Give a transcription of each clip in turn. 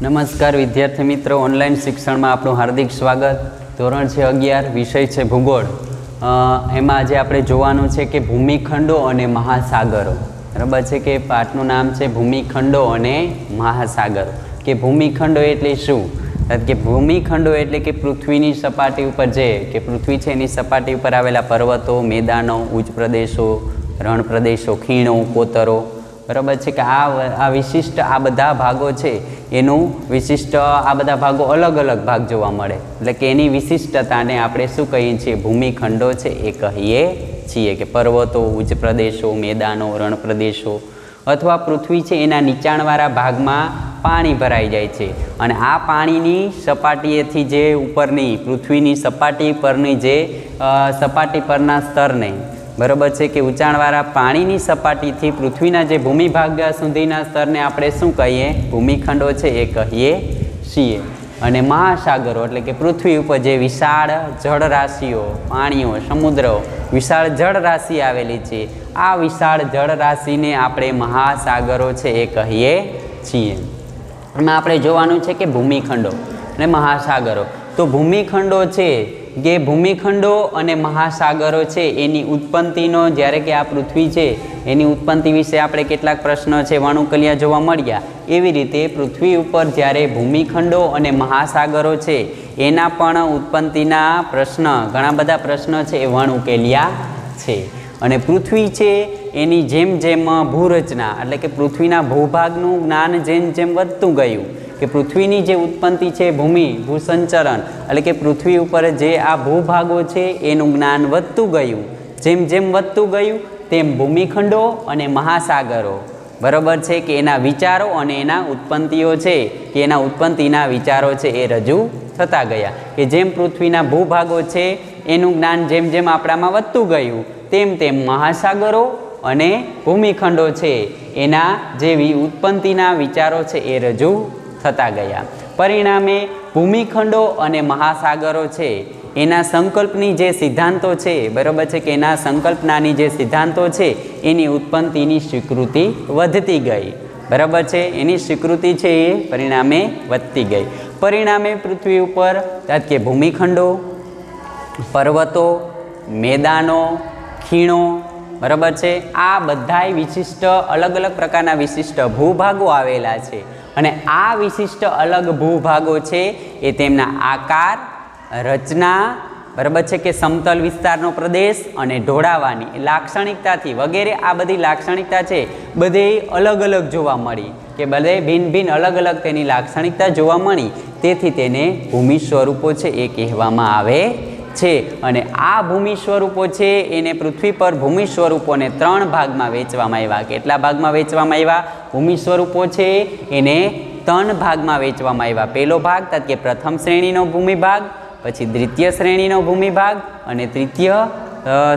नमस्कार विद्यार्थी मित्रों, ऑनलाइन शिक्षण में आपनु हार्दिक स्वागत। धोरण छे 11, विषय छे भूगोळ। एमां आजे आपणे जोवानुं छे के भूमिखंडो अने महासागरो। बराबर छे के पाठनुं नाम छे भूमिखंडो अने महासागरो। के भूमिखंडो एटले शुं? के भूमिखंडो एटले के पृथ्वीनी सपाटी उपर जे के पृथ्वी छे एनी सपाटी उपर आवेला पर्वतो, मैदानो, उच्च प्रदेशो, रण प्रदेशो, खीणो, कोतरो। बराबर है कि आ विशिष्ट आ बधा भागों है एनु विशिष्ट आ बधा भागों अलग अलग भाग जोवा मळे एटले के एनी विशिष्टता ने आपणे शुं कहीए छीए? भूमिखंडो छे ए कहीए छीए के पर्वतो, उच्च प्रदेशो, मैदानो, रण प्रदेशो अथवा पृथ्वी है एना नीचाणवाळा भागमां पाणी भराई जाय छे अने आ पाणीनी सपाटीएथी जे उपरनी पृथ्वीनी सपाटी परनी जे सपाटी परना स्तरने बराबर है कि ऊंचाणवाळा पाणीनी सपाटीथी पृथ्वीना जे भूमिभाग सुधीना स्तरने आपणे शुं कहीए? भूमिखंडो छे ए कहीए छीए। अने महासागरो एटले के पृथ्वी उपर जे विशाळ जळराशिओ, पाणीओ, समुद्रो, विशाळ जळराशि आवेली छे, आ विशाळ जळराशिने आपणे महासागरो छे ए कहीए छीए। एमां आपणे जोवानुं छे के भूमिखंडो अने महासागरो। तो भूमिखंडो छे के भूमिखंडो अने महासागरो छे एनी उत्पत्तिनो ज्यारे के आ पृथ्वी छे एनी उत्पत्ति विषे आपणे केटलाक प्रश्न छे वणुकलिया जोवा मळ्या। एवी रीते पृथ्वी उपर ज्यारे भूमिखंडो अने महासागरो छे एना पण उत्पत्तिना प्रश्न घणा बधा प्रश्न छे ए वणुकेलिया छे। अने पृथ्वी छे एनी जेम जेम भूरचना एटले के पृथ्वीना भूभागनुं ज्ञान जेम जेम वधतुं गयुं कि पृथ्वीनी जे उत्पत्ति है भूमि भूसंचरण एटले के पृथ्वी उपर जे आ भूभागो छे एनुं ज्ञान वधतुं गयुं, जेम जेम वधतुं गयुं तेम भूमिखंडो अने महासागरो बराबर है कि एना विचारो अने एना उत्पत्तिओ छे कि एना उत्पत्तिना विचारो छे ए रजू थता गया कि जेम पृथ्वीना भूभागो छे एनुं ज्ञान जेम जेम आपणामां वधतुं गयुं तेम तेम महासागरो अने भूमिखंडो छे एना जे उत्पत्तिना विचारो छे ए रजू थता गया। परिणामे भूमिखंडो अने महासागरो छे एना संकल्पनी जे सिद्धांतो छे बराबर है कि एना संकल्पनानी जे सिद्धांतो छे एनी उत्पत्तिनी स्वीकृति वधती गई बराबर है। एनी स्वीकृति छे ए परिणामे वधती गई। परिणामे पृथ्वी उपर के भूमिखंडो, पर्वतो, मैदानो, खीणो बराबर है आ बधाय विशिष्ट अलग अलग प्रकारना विशिष्ट भूभागो आवेला छे अने आ विशिष्ट अलग भूभागो छे ए तेमना आकार, रचना बराबर है कि समतल विस्तारनो प्रदेश अने ढोळावानी लाक्षणिकताथी वगैरे आ बधी लाक्षणिकता छे बधे अलग अलग जोवा मळी के बधे भिन्न भिन्न अलग अलग तेनी लाक्षणिकता जोवा मळी तेथी तेने भूमि स्वरूपो छे ए कहेवामां आवे छे। अने आ भूमि स्वरूपो छे एने पृथ्वी पर भूमि स्वरूपोने 3 भागमां वेचवामां आव्या। केटला भागमां वेचवामां आव्या? भूमि स्वरूपो छे एने 3 भागमां वेचवामां आव्या। पहेलो भाग तद के प्रथम श्रेणीनो भूमिभाग, पछी द्वितीय श्रेणीनो भूमिभाग अने तृतीय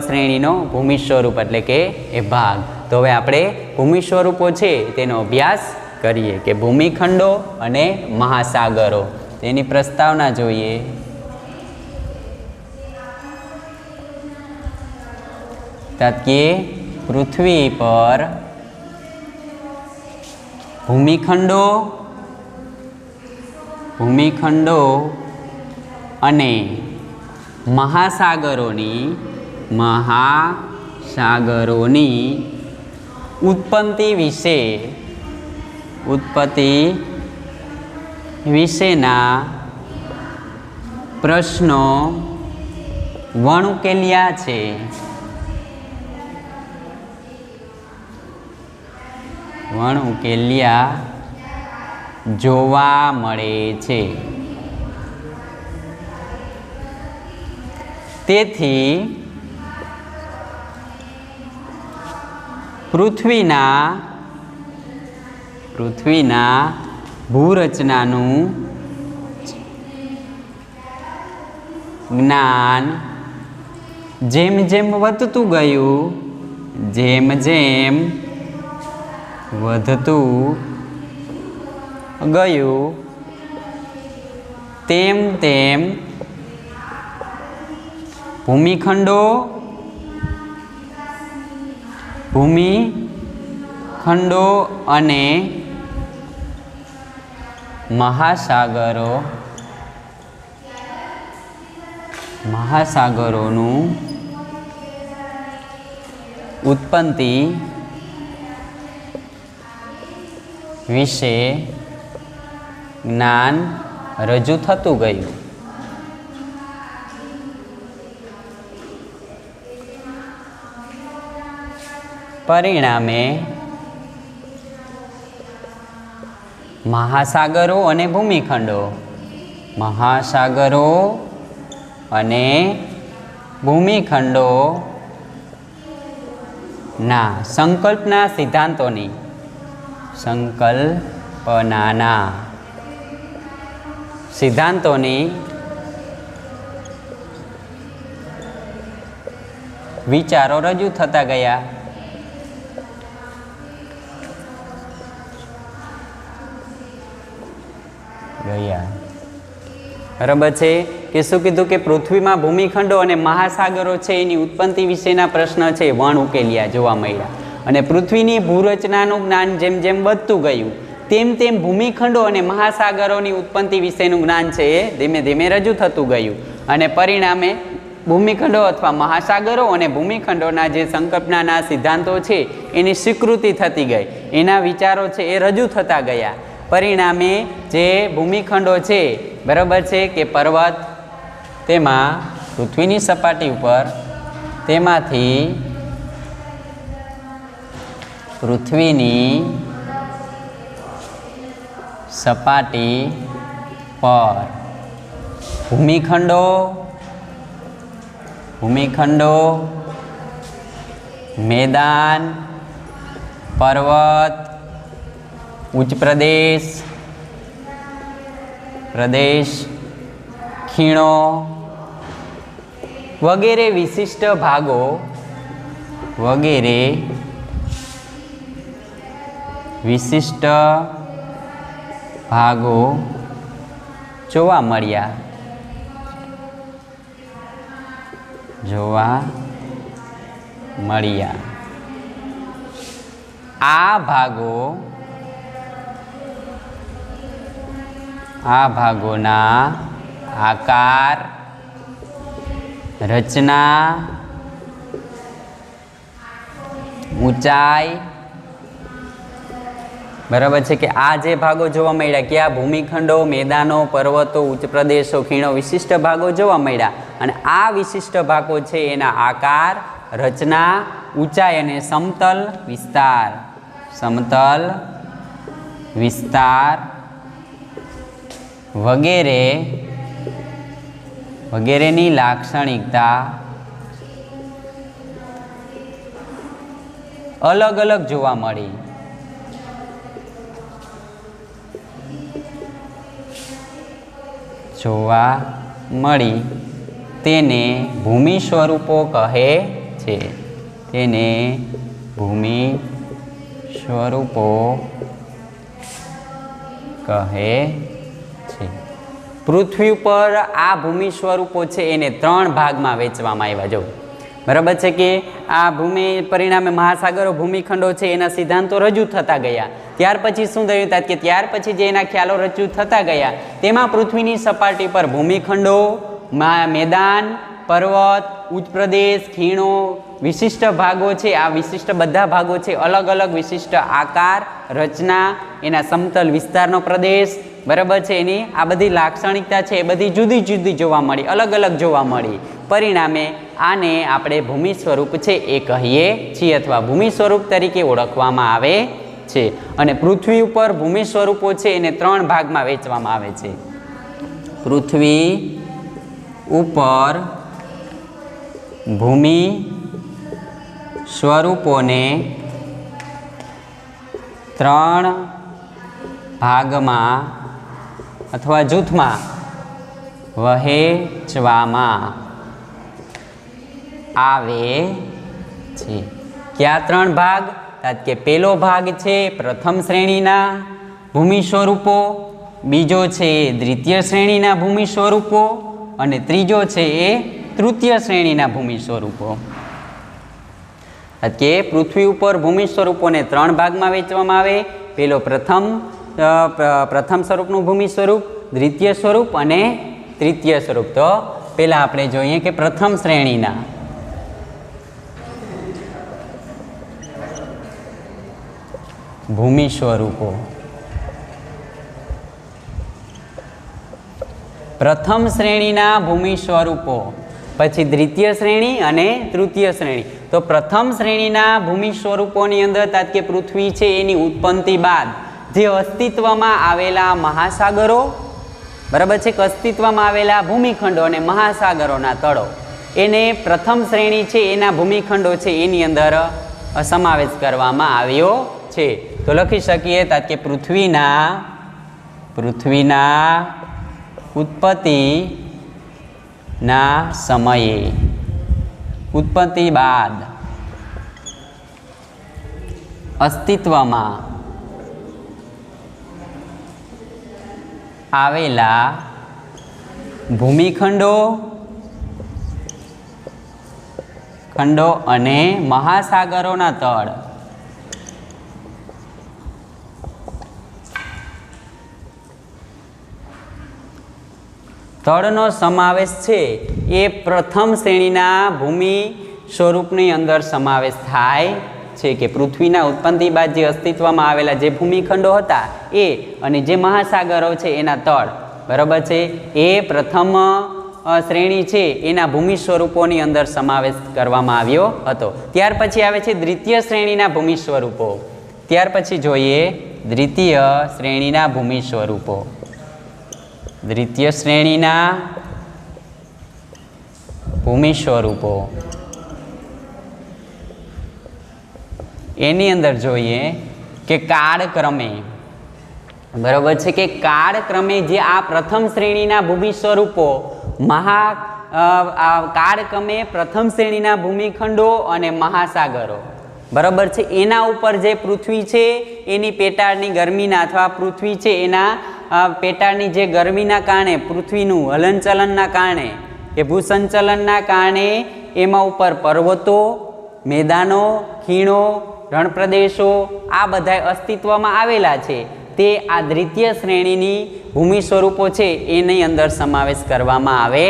श्रेणीनो भूमि स्वरूप एटले के ए भाग। तो हवे आपणे भूमि स्वरूपो छे तेनो अभ्यास करीए के भूमिखंडो अने महासागरो तेनी प्रस्तावना जोईए। कि पृथ्वी पर भूमिखंडो अने महासागरोनी उत्पत्ति विशेना प्रश्नो वणुकेलिया छे। वणुकेलिया जोवा मळे छे। तेथी पृथ्वीना भूरचनानुं ज्ञान जेम जेम वधतुं गयुं, जेम जेम वधतुं गयुं तेम तेम भूमिखंडो अने મહાસાગરોનું ઉત્પત્તિ વિશે જ્ઞાન રજૂ થતું ગયું. પરિણામે મહાસાગરો અને ભૂમિખંડો ના સંકલ્પના સિદ્ધાંતોની વિચારો રજૂ થતા ગયા. બરાબર છે કે શું કીધું કે પૃથ્વીમાં ભૂમિખંડો અને મહાસાગરો છે એની ઉત્પત્તિ વિશેના પ્રશ્ન છે વણ ઉકેલ્યા જોવા મળ્યા. અને પૃથ્વીની ભૂરચનાનું જ્ઞાન જેમ જેમ વધતું ગયું તેમ તેમ ભૂમિખંડો અને મહાસાગરોની ઉત્પત્તિ વિશેનું જ્ઞાન છે એ ધીમે ધીમે રજૂ થતું ગયું. અને પરિણામે ભૂમિખંડો અથવા મહાસાગરો અને ભૂમિખંડોના જે સંકલ્પનાના સિદ્ધાંતો છે એની સ્વીકૃતિ થતી ગઈ, એના વિચારો છે એ રજૂ થતા ગયા. પરિણામે જે ભૂમિખંડો છે બરાબર છે કે પર્વત, તેમાં પૃથ્વીની સપાટી ઉપર તેમાંથી પૃથ્વીની સપાટી પર ભૂમિખંડો, મેદાન, પર્વત, ઉચ્ચ પ્રદેશ, ખીણો વગેરે વિશિષ્ટ ભાગો જોવા મળ્યા. આ ભાગોના આકાર, રચના, ઊંચાઈ બરાબર છે કે આ જે ભાગો જોવા મળ્યા કે આ ભૂમિખંડો, મેદાનો, પર્વતો, ઉચ્ચ પ્રદેશો, ખીણો વિશિષ્ટ ભાગો જોવા મળ્યા. અને આ વિશિષ્ટ ભાગો છે એના આકાર, રચના, ઊંચાઈ અને સમતલ વિસ્તાર વગેરેની લાક્ષણિકતા અલગ અલગ જોવા મળી. તેને ભૂમિ સ્વરૂપો કહે છે. પૃથ્વી ઉપર આ ભૂમિ સ્વરૂપો છે એને 3 ભાગમાં વહેંચવામાં આવ્યા. જો બરાબર છે કે આ ભૂમિ પરિણામે મહાસાગરો, ભૂમિખંડો છે એના સિદ્ધાંતો રજૂ થતા ગયા. ત્યાર પછી શું થયું કે ત્યાર પછી જે એના ખ્યાલો રજૂ થતા ગયા તેમાં પૃથ્વીની સપાટી પર ભૂમિખંડો, મેદાન, પર્વત, ઉચ્ચ પ્રદેશ, ખીણો વિશિષ્ટ ભાગો છે. આ વિશિષ્ટ બધા ભાગો છે અલગ અલગ વિશિષ્ટ આકાર, રચના, એના સમતલ વિસ્તારનો પ્રદેશ બરાબર છે, એની આ બધી લાક્ષણિકતા છે એ બધી જુદી જુદી જોવા મળી, અલગ અલગ જોવા મળી. પરિણામે આને આપણે ભૂમિ સ્વરૂપ છે એ કહીએ છીએ અથવા ભૂમિ સ્વરૂપ તરીકે ઓળખવામાં આવે છે. અને પૃથ્વી ઉપર ભૂમિ સ્વરૂપો છે એને 3 ભાગમાં વહેંચવામાં આવે છે. પૃથ્વી ઉપર ભૂમિ સ્વરૂપોને 3 ભાગમાં અથવા જૂથમાં વહેંચવામાં આવે છે. કયા 3 ભાગ? કે પહેલો ભાગ છે પ્રથમ શ્રેણીના ભૂમિ સ્વરૂપો, બીજો છે દ્વિતીય શ્રેણીના ભૂમિ સ્વરૂપો અને ત્રીજો છે એ તૃતીય શ્રેણીના ભૂમિ સ્વરૂપો. કે પૃથ્વી ઉપર ભૂમિ સ્વરૂપોને 3 ભાગમાં વહેંચવામાં આવે. પહેલો પ્રથમ પ્રથમ સ્વરૂપનું ભૂમિ સ્વરૂપ, દ્વિતીય સ્વરૂપ અને તૃતીય સ્વરૂપ. તો પહેલાં આપણે જોઈએ કે પ્રથમ શ્રેણીના ભૂમિ સ્વરૂપો. પ્રથમ શ્રેણીના ભૂમિ સ્વરૂપો, પછી દ્વિતીય શ્રેણી અને તૃતીય શ્રેણી. તો પ્રથમ શ્રેણીના ભૂમિ સ્વરૂપોની અંદર તાત્કે પૃથ્વી છે એની ઉત્પત્તિ બાદ જે અસ્તિત્વમાં આવેલા મહાસાગરો, બરાબર છે, કે અસ્તિત્વમાં આવેલા ભૂમિખંડો અને મહાસાગરોના તળો, એને પ્રથમ શ્રેણી છે એના ભૂમિખંડો છે એની અંદર સમાવેશ કરવામાં આવ્યો છે. તો લખી શકીએ તાત્કે પૃથ્વીના ઉત્પત્તિના સમયે, ઉત્પત્તિ બાદ અસ્તિત્વમાં આવેલા ભૂમિખંડો અને મહાસાગરોના તળ તળનો સમાવેશ છે એ પ્રથમ શ્રેણીના ભૂમિ સ્વરૂપની અંદર સમાવેશ થાય છે. કે પૃથ્વીના ઉત્પત્તિ બાદ જે અસ્તિત્વમાં આવેલા જે ભૂમિખંડો હતા એ અને જે મહાસાગરો છે એના તળ, બરાબર છે, એ પ્રથમ શ્રેણી છે એના ભૂમિ સ્વરૂપોની અંદર સમાવેશ કરવામાં આવ્યો હતો. ત્યાર પછી આવે છે દ્વિતીય શ્રેણીના ભૂમિ સ્વરૂપો. ત્યાર પછી જોઈએ દ્વિતીય શ્રેણીના ભૂમિ સ્વરૂપો. દ્વિતીય શ્રેણીના ભૂમિ સ્વરૂપો એની અંદર જોઈએ કે કાળક્રમે, બરાબર છે, કે કાળક્રમે જે આ પ્રથમ શ્રેણીના ભૂમિ સ્વરૂપો કાળક્રમે પ્રથમ શ્રેણીના ભૂમિખંડો અને મહાસાગરો, બરાબર છે, એના ઉપર જે પૃથ્વી છે એની પેટાળની ગરમીના અથવા પૃથ્વી છે એના પેટાળની જે ગરમીના કારણે, પૃથ્વીનું હલનચલનના કારણે કે ભૂસંચલનના કારણે એમાં ઉપર પર્વતો, મેદાનો, ખીણો, રણપ્રદેશો આ બધા અસ્તિત્વમાં આવેલા છે. તે આ દ્વિતીય શ્રેણીની ભૂમિ સ્વરૂપો છે એની અંદર સમાવેશ કરવામાં આવે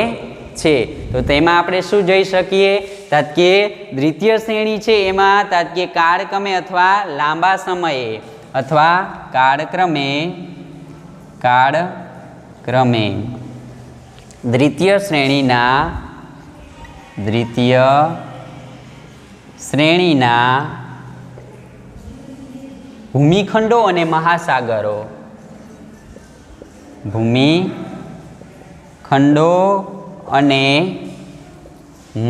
છે. તો તેમાં આપણે શું જોઈ શકીએ? તાત્કે દ્વિતીય શ્રેણી છે એમાં તાત્કે કાળક્રમે અથવા લાંબા સમયે અથવા કાળક્રમે દ્વિતીય શ્રેણીના ભૂમિખંડો અને મહાસાગરો, ભૂમિખંડો અને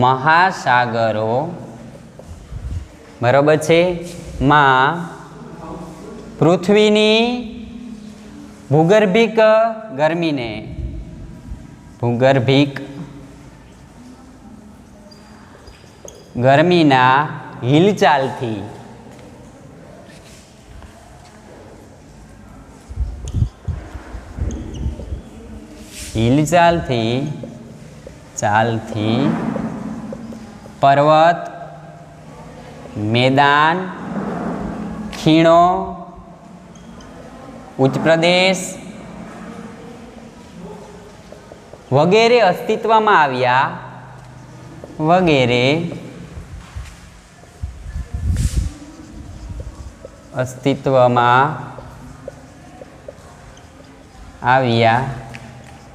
મહાસાગરો, બરાબર છે, માં પૃથ્વીની ભૂગર્ભિક ગરમીના હિલચાલથી પર્વત, મેદાન, ખીણો, ઉચ્ચ પ્રદેશ વગેરે અસ્તિત્વમાં આવ્યા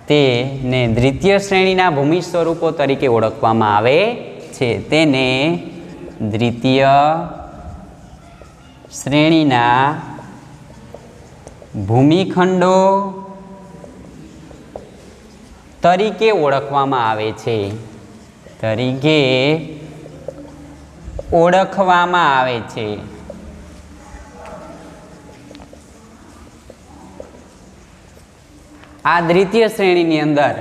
તેને દ્વિતીય શ્રેણીના ભૂમિ સ્વરૂપો તરીકે ઓળખવામાં આવે છે. તેને દ્વિતીય શ્રેણીના ભૂમિખંડો તરીકે ઓળખવામાં આવે છે. આ દ્વિતીય શ્રેણીની અંદર,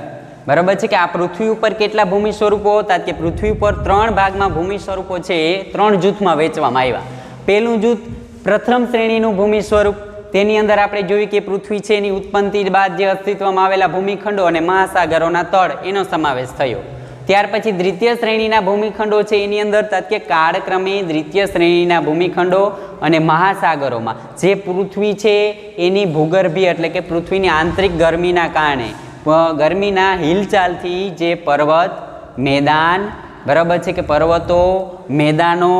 બરાબર છે, કે આ પૃથ્વી ઉપર કેટલા ભૂમિ સ્વરૂપો હતા? કે પૃથ્વી ઉપર 3 ભાગમાં ભૂમિ સ્વરૂપો છે એ 3 જૂથમાં વહેંચવામાં આવ્યા. પહેલું જૂથ પ્રથમ શ્રેણીનું ભૂમિ સ્વરૂપ, તેની અંદર આપણે જોયું કે પૃથ્વી છે એની ઉત્પત્તિ બાદ જે અસ્તિત્વમાં આવેલા ભૂમિખંડો અને મહાસાગરોના તળ એનો સમાવેશ થયો. ત્યાર પછી દ્વિતીય શ્રેણીના ભૂમિખંડો છે એની અંદર કે કાળક્રમે દ્વિતીય શ્રેણીના ભૂમિખંડો અને મહાસાગરોમાં જે પૃથ્વી છે એની ભૂગર્ભીય એટલે કે પૃથ્વીની આંતરિક ગરમીના કારણે ગરમીના હિલચાલથી જે પર્વત મેદાન બરાબર છે કે પર્વતો મેદાનો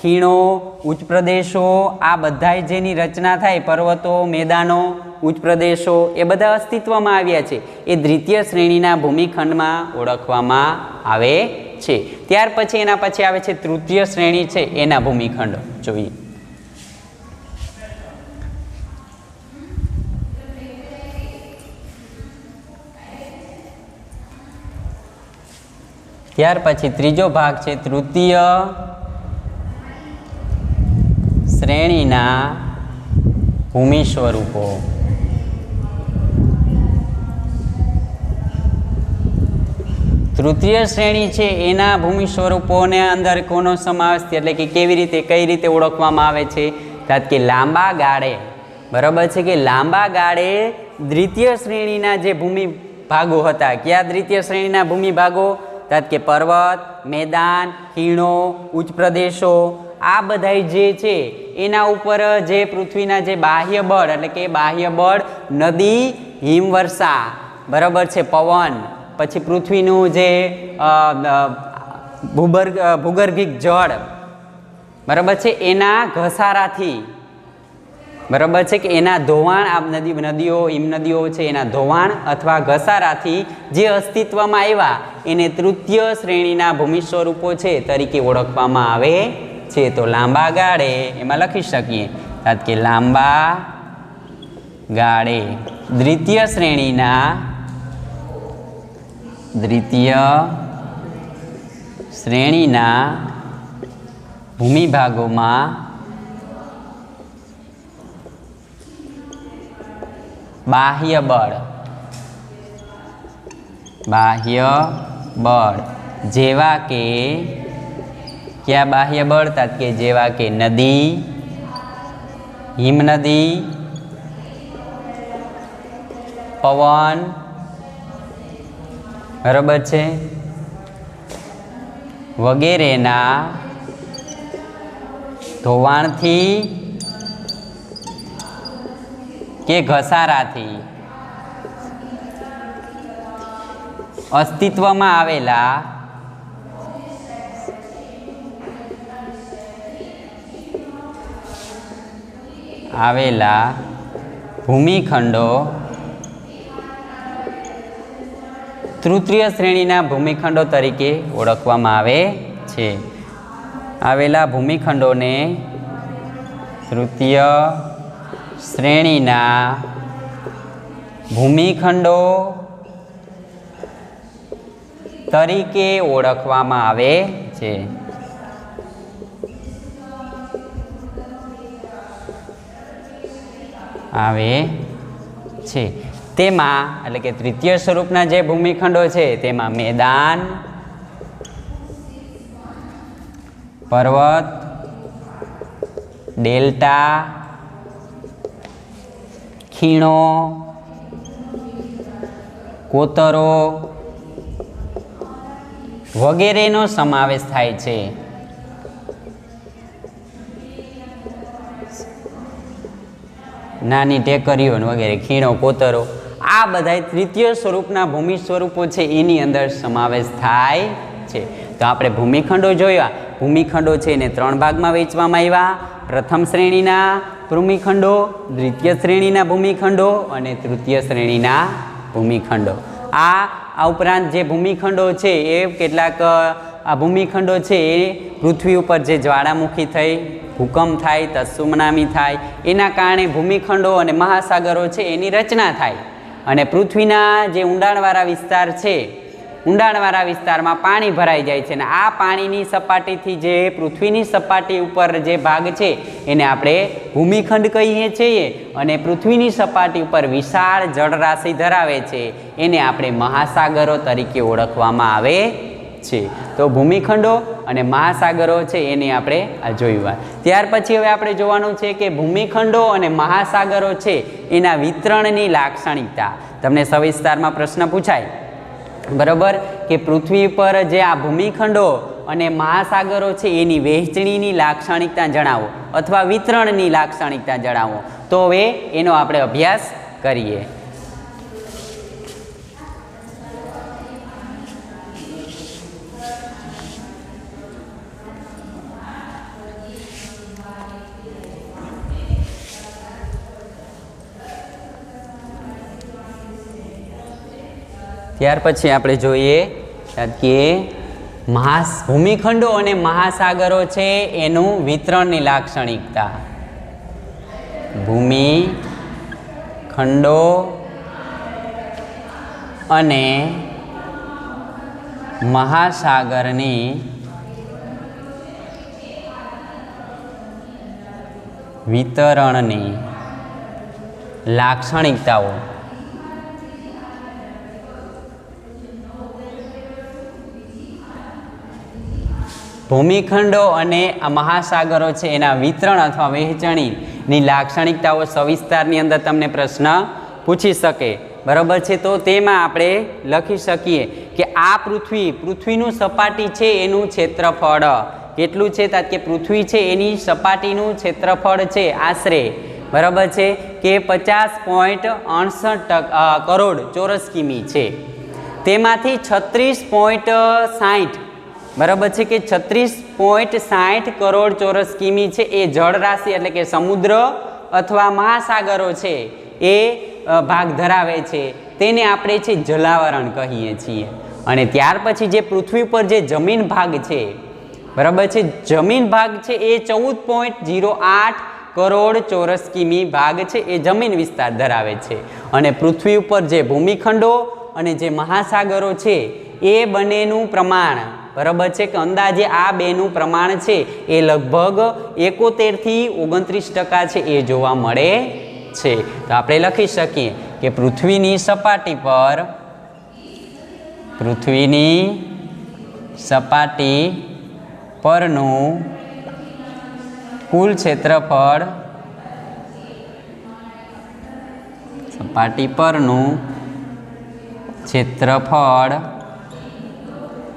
ખીણો ઉચ્ચ પ્રદેશો આ બધાય જેની રચના થાય પર્વતો મેદાનો ઉચ્ચ પ્રદેશો એ બધા અસ્તિત્વમાં આવ્યા છે એ દ્વિતીય શ્રેણીના ભૂમિખંડમાં ઓળખવામાં આવે છે. ત્યાર પછી એના પછી આવે છે તૃતીય શ્રેણી છે એના ભૂમિખંડો જોઈએ. ત્યાર પછી ત્રીજો ભાગ છે તૃતીય શ્રેણીના ભૂમિ સ્વરૂપો. તૃતીય શ્રેણી છે એના ભૂમિ સ્વરૂપોને અંદર કોનો સમાવેશ એટલે કે કેવી રીતે કઈ રીતે ઓળખવામાં આવે છે કે લાંબા ગાળે બરાબર છે કે લાંબા ગાળે દ્વિતીય શ્રેણીના જે ભૂમિ ભાગો હતા કયા દ્વિતીય શ્રેણીના ભૂમિ ભાગો કે પર્વત મેદાન ખીણો ઉચ્ચ પ્રદેશો આ બધા જે છે એના ઉપર જે પૃથ્વીના જે બાહ્ય બળ એટલે કે બાહ્ય બળ નદી હિમવર્ષા બરાબર છે પવન પછી પૃથ્વીનું જે ભૂગર્ભિક જળ બરાબર છે એના ઘસારાથી બરાબર છે કે એના ધોવાણ આ નદીઓ હિમનદીઓ છે એના ધોવાણ અથવા ઘસારાથી જે અસ્તિત્વમાં આવ્યા એને તૃતીય શ્રેણીના ભૂમિ સ્વરૂપો છે તરીકે ઓળખવામાં આવે છે. તો લાંબા ગાળે એમાં લખી શકીએ કે લાંબા ગાળે દ્વિતીય શ્રેણીના ભૂમિભાગોમાં બાહ્ય બળ જેવા કે કયા બાહ્ય બળ કે જેવા કે નદી હિમનદી પવન બરાબર છે વગેરેના ધોવાણથી કે ઘસારાથી અસ્તિત્વમાં આવેલા ભૂમિખંડો તૃતીય શ્રેણીના ભૂમિખંડો તરીકે ઓળખવામાં આવે છે. આવેલા ભૂમિખંડોને તૃતીય શ્રેણીના ભૂમિખંડો તરીકે ઓળખવામાં આવે છે. તેમાં એટલે કે તૃતીય સ્વરૂપના જે ભૂમિખંડો છે તેમાં મેદાન પર્વત ડેલ્ટા ખીણો કોતરો વગેરેનો સમાવેશ થાય છે. નાની ટેકરીઓ વગેરે ખીણો કોતરો આ બધા તૃતીય સ્વરૂપના ભૂમિ સ્વરૂપો છે એની અંદર સમાવેશ થાય છે. તો આપણે ભૂમિખંડો જોયા. ભૂમિખંડો છે એને 3 ભાગમાં વહેંચવામાં આવ્યા. પ્રથમ શ્રેણીના ભૂમિખંડો દ્વિતીય શ્રેણીના ભૂમિખંડો અને તૃતીય શ્રેણીના ભૂમિખંડો. આ ઉપરાંત જે ભૂમિખંડો છે એ કેટલાક આ ભૂમિખંડો છે એ પૃથ્વી ઉપર જે જ્વાળામુખી થઈ ભૂકંપ થાય તત્સુનામી થાય એના કારણે ભૂમિખંડો અને મહાસાગરો છે એની રચના થાય અને પૃથ્વીના જે ઊંડાણવાળા વિસ્તાર છે ઊંડાણવાળા વિસ્તારમાં પાણી ભરાઈ જાય છે અને આ પાણીની સપાટીથી જે પૃથ્વીની સપાટી ઉપર જે ભાગ છે એને આપણે ભૂમિખંડ કહીએ છીએ અને પૃથ્વીની સપાટી ઉપર વિશાળ જળરાશિ ધરાવે છે એને આપણે મહાસાગરો તરીકે ઓળખવામાં આવે છે. તો ભૂમિખંડો અને મહાસાગરો છે એને આપણે આ જોયું. ત્યાર પછી હવે આપણે જોવાનું છે કે ભૂમિખંડો અને મહાસાગરો છે એના વિતરણની લાક્ષણિકતા. તમને સવિસ્તારમાં પ્રશ્ન પૂછાય બરાબર કે પૃથ્વી પર જે આ ભૂમિખંડો અને મહાસાગરો છે એની વહેંચણીની લાક્ષણિકતા જણાવો અથવા વિતરણની લાક્ષણિકતા જણાવો. તો હવે એનો આપણે અભ્યાસ કરીએ. ત્યાર પછી આપણે જોઈએ કે ભૂમિખંડો અને મહાસાગરો છે એનું વિતરણની લાક્ષણિકતા. ભૂમિખંડો અને મહાસાગરની વિતરણની લાક્ષણિકતાઓ. ભૂમિખંડો અને આ મહાસાગરો છે એના વિતરણ અથવા વહેંચણીની લાક્ષણિકતાઓ સવિસ્તારની અંદર તમને પ્રશ્ન પૂછી શકે. બરાબર છે. તો તેમાં આપણે લખી શકીએ કે આ પૃથ્વીનું સપાટી છે એનું ક્ષેત્રફળ કેટલું છે? કે પૃથ્વી છે એની સપાટીનું ક્ષેત્રફળ છે આશરે બરાબર છે કે 50.68 કરોડ ચોરસ કિમી છે. તેમાંથી 36.60 બરાબર છે કે 36.60 કરોડ ચોરસ કિમી છે એ જળ રાશિ એટલે કે સમુદ્ર અથવા મહાસાગરો છે એ ભાગ ધરાવે છે. તેને આપણે છે જલાવરણ કહીએ છીએ. અને ત્યાર પછી જે પૃથ્વી પર જે જમીન ભાગ છે બરાબર છે, જમીન ભાગ છે એ 14.08 કરોડ ચોરસ કિમી ભાગ છે એ જમીન વિસ્તાર ધરાવે છે. અને પૃથ્વી ઉપર જે ભૂમિખંડો અને જે મહાસાગરો છે એ બંનેનું પ્રમાણ બરાબર છે કે અંદાજે આ બેનું પ્રમાણ છે એ લગભગ 71 થી 29% છે એ જોવા મળે છે. તો આપણે લખી શકીએ કે પૃથ્વીની સપાટી પરનું કુલ ક્ષેત્રફળ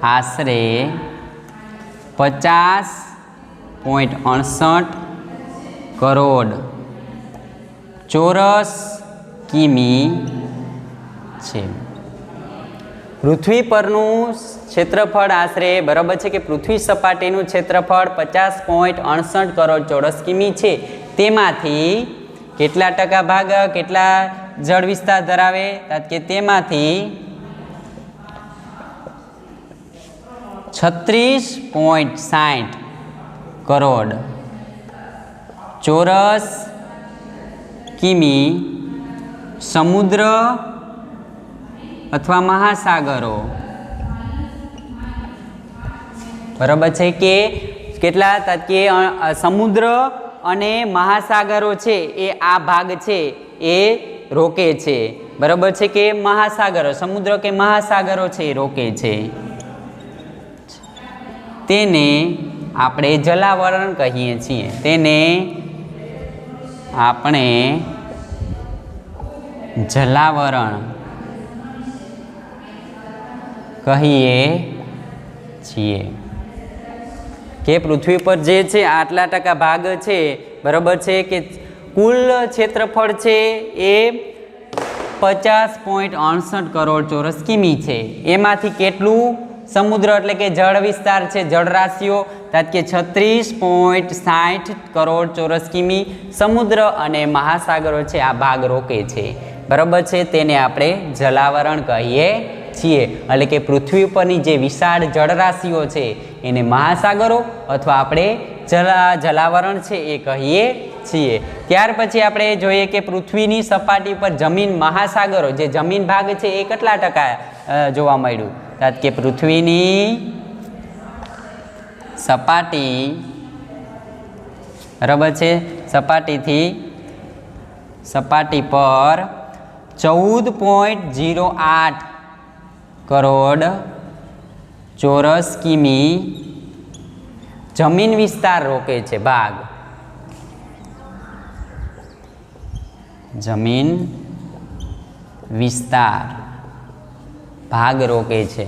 આશરે 50.68 કરોડ ચોરસ કિમી છે. પૃથ્વી પરનું ક્ષેત્રફળ આશરે બરાબર છે કે પૃથ્વી સપાટીનું ક્ષેત્રફળ 50.68 કરોડ ચોરસ કિમી છે. તેમાંથી કેટલા ટકા ભાગ કેટલા જળ વિસ્તાર ધરાવે? કે તેમાંથી 36.60 કરોડ ચોરસ કિમી સમુદ્ર અથવા મહાસાગરો બરાબર છે કે કેટલા? કે સમુદ્ર અને મહાસાગરો છે એ આ ભાગ છે એ રોકે છે. બરાબર છે કે મહાસાગરો સમુદ્ર કે મહાસાગરો છે એ રોકે છે. તેને આપણે જલાવરણ કહીએ છીએ. તેને આપણે જલાવરણ કહીએ છીએ. કે પૃથ્વી પર જે છે આટલા ટકા ભાગ છે બરાબર છે કે કુલ ક્ષેત્રફળ છે એ 50.68 કરોડ ચોરસ કિમી છે. એમાંથી કેટલું સમુદ્ર એટલે કે જળ વિસ્તાર છે જળ રાશિઓ કે 36.60 કરોડ ચોરસ કિમી સમુદ્ર અને મહાસાગરો છે આ ભાગ રોકે છે. બરાબર છે. તેને આપણે જલાવરણ કહીએ છીએ. એટલે કે પૃથ્વી ઉપરની જે વિશાળ જળરાશિઓ છે એને મહાસાગરો અથવા આપણે જલાવરણ છે એ કહીએ છીએ. ત્યાર પછી આપણે જોઈએ કે પૃથ્વીની સપાટી પર જમીન મહાસાગરો જે જમીન ભાગ છે એ કેટલા ટકા જોવા મળ્યું? કે પૃથ્વીની સપાટી બરાબર છે સપાટી પર 14.08 કરોડ ચોરસ કિમી જમીન વિસ્તાર રોકે છે ભાગ. જમીન વિસ્તાર ભાગ રોકે છે,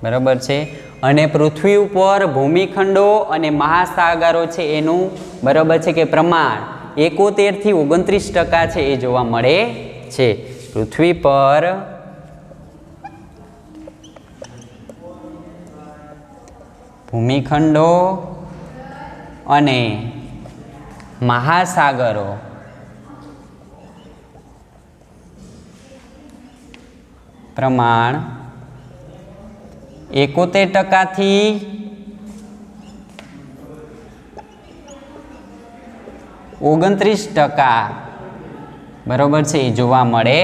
બરાબર છે। અને પૃથ્વી ઉપર ભૂમિખંડો અને મહાસાગરો છે એનું બરાબર છે કે પ્રમાણ 71 થી 29% છે એ જોવા મળે છે। પૃથ્વી પર ભૂમિખંડો અને મહાસાગરો પ્રમાણ 71% થી 29% બરાબર છે એ જોવા મળે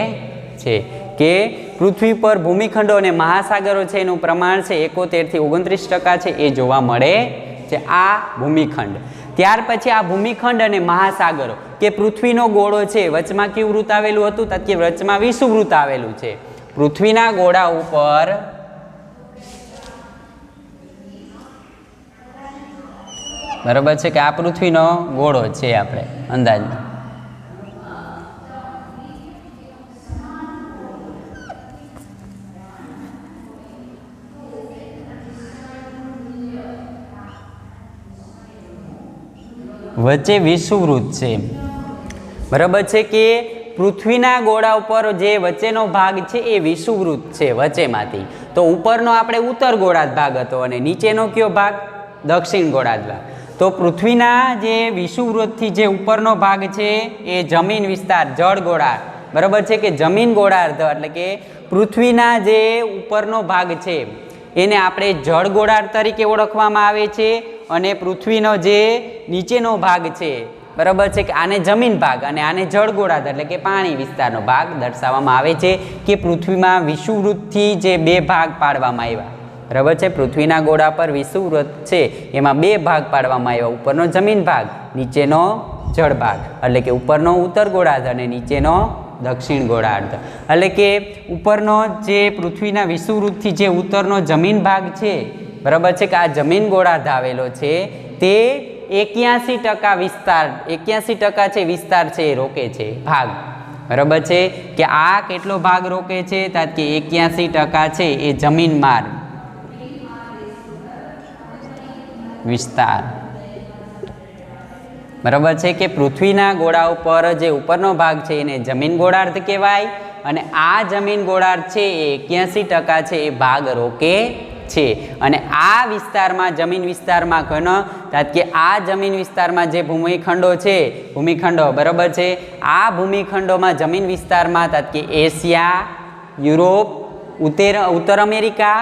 છે કે પૃથ્વી પર ભૂમિખંડો અને મહાસાગરો છે એનું પ્રમાણ છે 71 થી 29% છે એ જોવા મળે છે આ ભૂમિખંડ। ત્યાર પછી આ ભૂમિખંડ અને મહાસાગરો કે પૃથ્વીનો ગોળો છે વચમાં કેવું વૃત્ત આવેલું હતું તો કે વચમાં વિષુવવૃત્ત આવેલું છે। પૃથ્વીના ગોળા ઉપર બરાબર છે કે આ પૃથ્વીનો ગોળો છે આપણે અંદાજ વચ્ચે વિષુવવૃત્ત છે, બરાબર છે કે પૃથ્વીના ગોળા ઉપર જે વચ્ચેનો ભાગ છે એ વિષુવવૃત્ત છે વચ્ચેમાંથી। તો ઉપરનો આપણે ઉત્તર ગોળાર્ધ ભાગ હતો અને નીચેનો કયો ભાગ દક્ષિણ ગોળાર્ધ ભાગ। તો પૃથ્વીના જે વિષુવવૃત્તથી જે ઉપરનો ભાગ છે એ જમીન વિસ્તાર જળ ગોળાર્ધ બરાબર છે કે જમીન ગોળાર્ધ એટલે કે પૃથ્વીના જે ઉપરનો ભાગ છે એને આપણે જળ ગોળાર્ધ તરીકે ઓળખવામાં આવે છે અને પૃથ્વીનો જે નીચેનો ભાગ છે બરાબર છે કે આને જમીન ભાગ અને આને જળ ગોળાર્ધ એટલે કે પાણી વિસ્તારનો ભાગ દર્શાવવામાં આવે છે કે પૃથ્વીમાં વિષુવવૃત્તથી જે બે ભાગ પાડવામાં આવ્યા બરાબર છે। પૃથ્વીના ગોળા પર વિષુવવૃત્ત છે એમાં બે ભાગ પાડવામાં આવ્યા, ઉપરનો જમીન ભાગ નીચેનો જળ ભાગ એટલે કે ઉપરનો ઉત્તર ગોળાર્ધ અને નીચેનો દક્ષિણ ગોળાર્ધ। એટલે કે ઉપરનો જે પૃથ્વીના વિષુવવૃત્તથી જે ઉત્તરનો જમીન ભાગ છે બરાબર છે કે આ જમીન ગોળાર્ધ આવેલો છે તે 81% વિસ્તાર 81% છે વિસ્તાર છે એ રોકે છે ભાગ બરાબર છે કે આ કેટલો ભાગ રોકે છે તો કે 81% છે એ જમીન માર્ગ વિસ્તાર બરાબર છે કે પૃથ્વીના ગોળા ઉપર જે ઉપરનો ભાગ છે એને જમીન ગોળાર્ધ કહેવાય અને આ જમીન ગોળાર્ધ છે એ 81% છે એ ભાગ રોકે છે। અને આ વિસ્તારમાં જમીન વિસ્તારમાં ઘણો કે આ જમીન વિસ્તારમાં જે ભૂમિખંડો છે ભૂમિખંડો બરાબર છે આ ભૂમિખંડોમાં જમીન વિસ્તારમાં કે એશિયા યુરોપ ઉત્તર અમેરિકા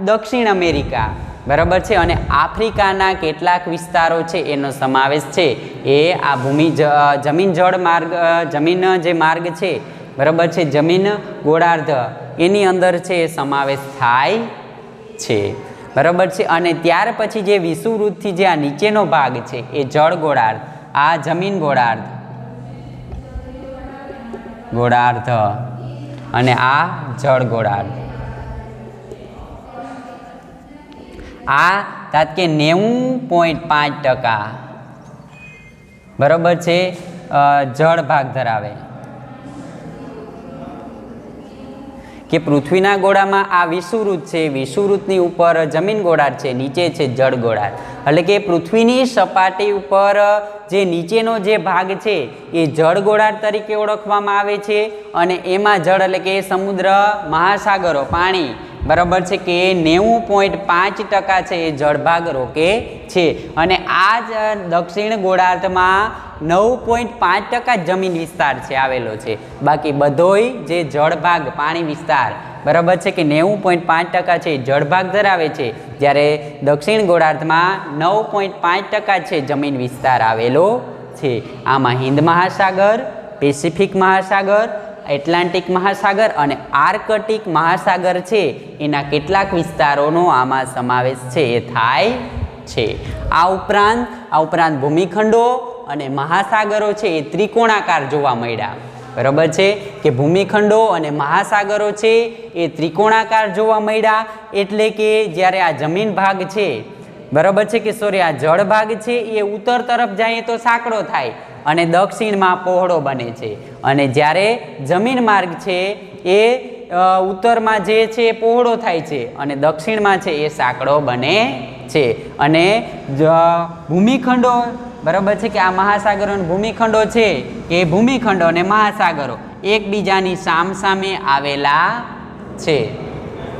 દક્ષિણ અમેરિકા બરાબર છે અને આફ્રિકાના કેટલાક વિસ્તારો છે એનો સમાવેશ છે એ આ જમીન જળ માર્ગ જમીન જે માર્ગ છે બરાબર છે જમીન ગોળાર્ધ એની અંદર છે એ સમાવેશ થાય છે બરાબર છે। અને ત્યાર પછી જે વિષુવવૃત્તથી જે આ નીચેનો ભાગ છે એ જળ ગોળાર્ધ આ જમીન ગોળાર્ધ અને આ જળ ગોળાર્ધ આ તાત્કે 90.5% બરાબર છે જળ ભાગ ધરાવે કે પૃથ્વીના ગોળામાં આ વિષુવવૃત્ત છે વિષુવવૃત્તની ઉપર જમીન ગોળાર્ધ છે નીચે છે જળ ગોળાર્ધ એટલે કે પૃથ્વીની સપાટી ઉપર જે નીચેનો જે ભાગ છે એ જળ ગોળાર્ધ તરીકે ઓળખવામાં આવે છે અને એમાં જળ એટલે કે સમુદ્ર મહાસાગરો પાણી બરાબર છે કે 90.5% છે એ જળભાગ રોકે છે અને આ જ દક્ષિણ ગોળાર્ધમાં 9.5% જમીન વિસ્તાર છે આવેલો છે બાકી બધોય જે જળભાગ પાણી વિસ્તાર બરાબર છે કે 90.5% છે જળભાગ ધરાવે છે જ્યારે દક્ષિણ ગોળાર્ધમાં 9.5% છે જમીન વિસ્તાર આવેલો છે। આમાં હિન્દ મહાસાગર પેસિફિક મહાસાગર એટલાન્ટિક મહાસાગર અને આર્કટિક મહાસાગર છે એના કેટલાક વિસ્તારોનો આમાં સમાવેશ છે એ થાય છે। આ ઉપરાંત ભૂમિખંડો અને મહાસાગરો છે એ ત્રિકોણાકાર જોવા મળ્યા બરાબર છે કે ભૂમિખંડો અને મહાસાગરો છે એ ત્રિકોણાકાર જોવા મળ્યા એટલે કે જ્યારે આ જમીન ભાગ છે બરાબર છે કે સોરી આ જળ ભાગ છે એ ઉત્તર તરફ જાય તો સાંકડો થાય અને દક્ષિણમાં પહોળો બને છે, અને જ્યારે જમીન માર્ગ છે એ ઉત્તરમાં જે છે એ પહોળો થાય છે અને દક્ષિણમાં છે એ સાંકડો બને છે. અને ભૂમિખંડો બરાબર છે કે આ મહાસાગરો અને ભૂમિખંડો છે કે ભૂમિખંડો અને મહાસાગરો એકબીજાની સામસામે આવેલા છે.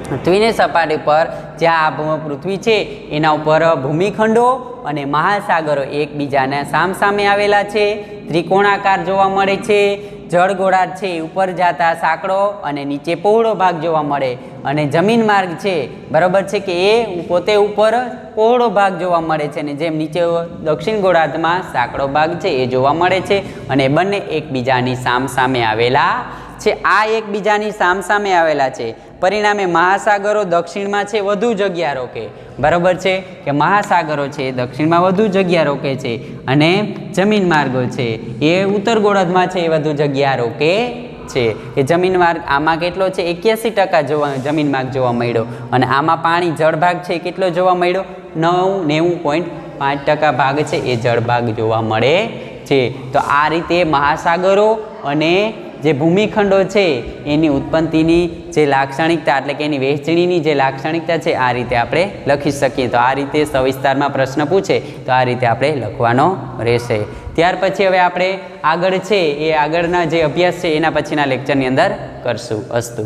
પૃથ્વીની સપાટી પર જ્યાં આ પૃથ્વી છે એના ઉપર ભૂમિખંડો અને મહાસાગરો એકબીજાના સામસામે આવેલા છે, ત્રિકોણાકાર જોવા મળે છે. જળગોળાર્ધ છે ઉપર જતા સાંકડો અને નીચે પહોળો ભાગ જોવા મળે, અને જમીન માર્ગ છે બરાબર છે કે એ પોતે ઉપર પહોળો ભાગ જોવા મળે છે, અને જેમ નીચે દક્ષિણ ગોળાર્ધમાં સાંકડો ભાગ છે એ જોવા મળે છે, અને બંને એકબીજાની સામસામે આવેલા છે. આ એકબીજાની સામસામે આવેલા છે, પરિણામે મહાસાગરો દક્ષિણમાં છે વધુ જગ્યા રોકે. બરાબર છે કે મહાસાગરો છે દક્ષિણમાં વધુ જગ્યા રોકે છે, અને જમીન માર્ગો છે એ ઉત્તર ગોળાર્ધમાં છે એ વધુ જગ્યા રોકે છે. કે જમીન માર્ગ આમાં કેટલો છે 81% જમીન માર્ગ જોવા મળ્યો, અને આમાં પાણી જળભાગ છે કેટલો જોવા મળ્યો 90.5% ભાગ છે એ જળભાગ જોવા મળે છે. તો આ રીતે મહાસાગરો અને જે ભૂમિખંડો છે એની ઉત્પત્તિની જે લાક્ષણિકતા એટલે કે એની વહેંચણીની જે લાક્ષણિકતા છે આ રીતે આપણે લખી શકીએ. તો આ રીતે સવિસ્તારમાં પ્રશ્ન પૂછે તો આ રીતે આપણે લખવાનો રહેશે. ત્યાર પછી હવે આપણે આગળ છે એ આગળના જે અભ્યાસ છે એના પછીના લેક્ચરની અંદર કરશું. અસ્તુ.